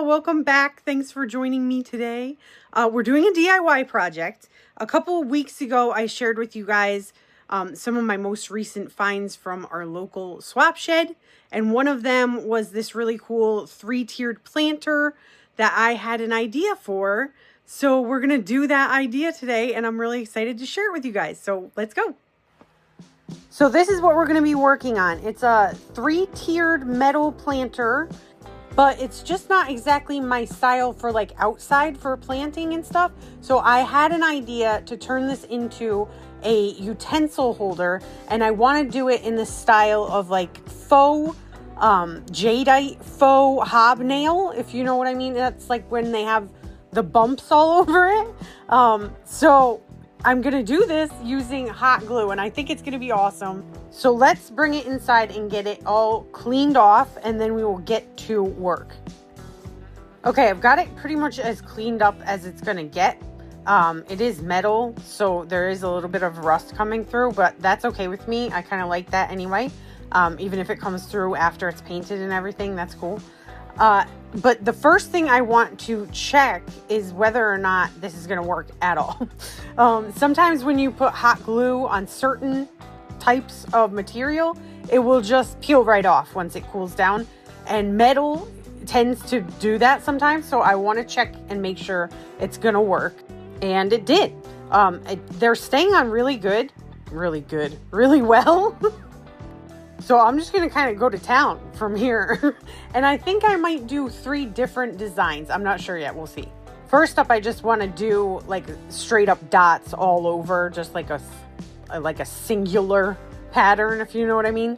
welcome back. Thanks for joining me today. We're doing a DIY project. A couple of weeks ago, I shared with you guys some of my most recent finds from our local swap shed. And one of them was this really cool 3-tiered planter that I had an idea for. So we're going to do that idea today, and I'm really excited to share it with you guys. So let's go. So this is what we're going to be working on. It's a 3-tiered metal planter, but it's just not exactly my style for like outside for planting and stuff. So I had an idea to turn this into a utensil holder, and I want to do it in the style of like faux jadeite, faux hobnail, if you know what I mean. That's like when they have the bumps all over it. So I'm going to do this using hot glue, and I think it's going to be awesome. So let's bring it inside and get it all cleaned off, and then we will get to work. Okay, I've got it pretty much as cleaned up as it's going to get. It is metal, so there is a little bit of rust coming through, but that's okay with me. I kind of like that anyway. Even if it comes through after it's painted and everything, that's cool. But the first thing I want to check is whether or not this is going to work at all. Sometimes when you put hot glue on certain types of material, it will just peel right off once it cools down. And metal tends to do that sometimes. So I want to check and make sure it's going to work. And it did. They're staying on really well. So I'm just going to kind of go to town from here. And I think I might do 3 different designs. I'm not sure yet. We'll see. First up, I just want to do like straight up dots all over, just like a singular pattern, if you know what I mean.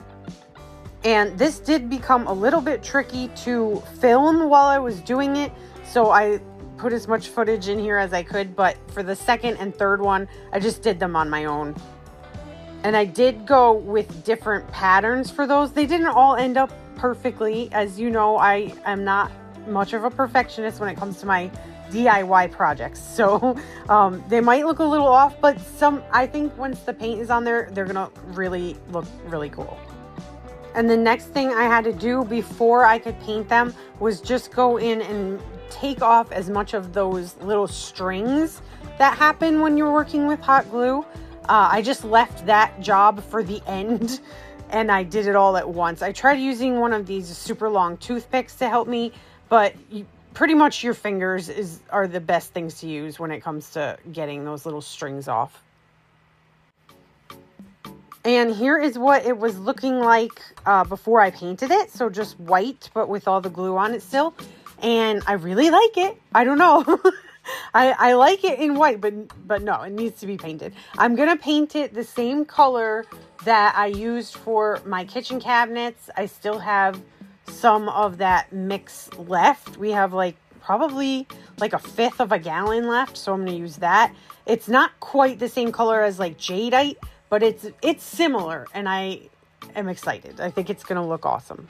And this did become a little bit tricky to film while I was doing it. So I put as much footage in here as I could. But for the second and third one, I just did them on my own. And I did go with different patterns for those. They didn't all end up perfectly. As you know, I am not much of a perfectionist when it comes to my DIY projects. So they might look a little off, but I think once the paint is on there, they're going to really look really cool. And the next thing I had to do before I could paint them was just go in and take off as much of those little strings that happen when you're working with hot glue. I just left that job for the end, and I did it all at once. I tried using one of these super long toothpicks to help me, but pretty much your fingers are the best things to use when it comes to getting those little strings off. And here is what it was looking like before I painted it. So just white, but with all the glue on it still. And I really like it. I don't know. I like it in white, but no, it needs to be painted. I'm going to paint it the same color that I used for my kitchen cabinets. I still have some of that mix left. We have probably like 1/5 of a gallon left, so I'm going to use that. It's not quite the same color as like jadeite, but it's similar, and I am excited. I think it's going to look awesome.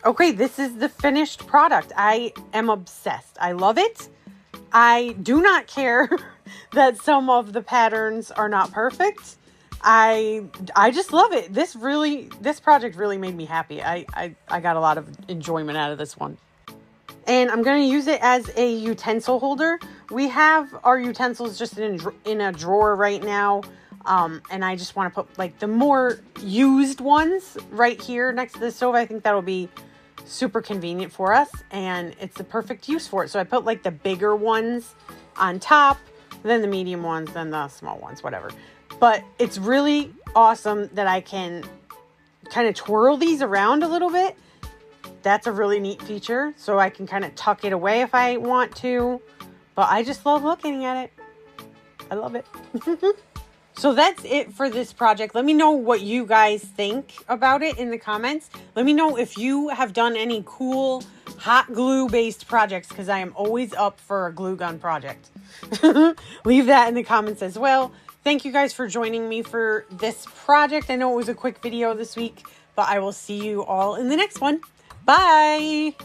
Okay, this is the finished product. I am obsessed. I love it. I do not care that some of the patterns are not perfect. I just love it. This project really made me happy. I got a lot of enjoyment out of this one. And I'm going to use it as a utensil holder. We have our utensils just in a drawer right now. And I just want to put like the more used ones right here next to the stove. I think that'll be super convenient for us, and it's the perfect use for it. So I put like the bigger ones on top, then the medium ones, then the small ones, whatever. But it's really awesome that I can kind of twirl these around a little bit. That's a really neat feature. So I can kind of tuck it away if I want to. But I just love looking at it. I love it. So that's it for this project. Let me know what you guys think about it in the comments. Let me know if you have done any cool hot glue based projects, because I am always up for a glue gun project. Leave that in the comments as well. Thank you guys for joining me for this project. I know it was a quick video this week, but I will see you all in the next one. Bye.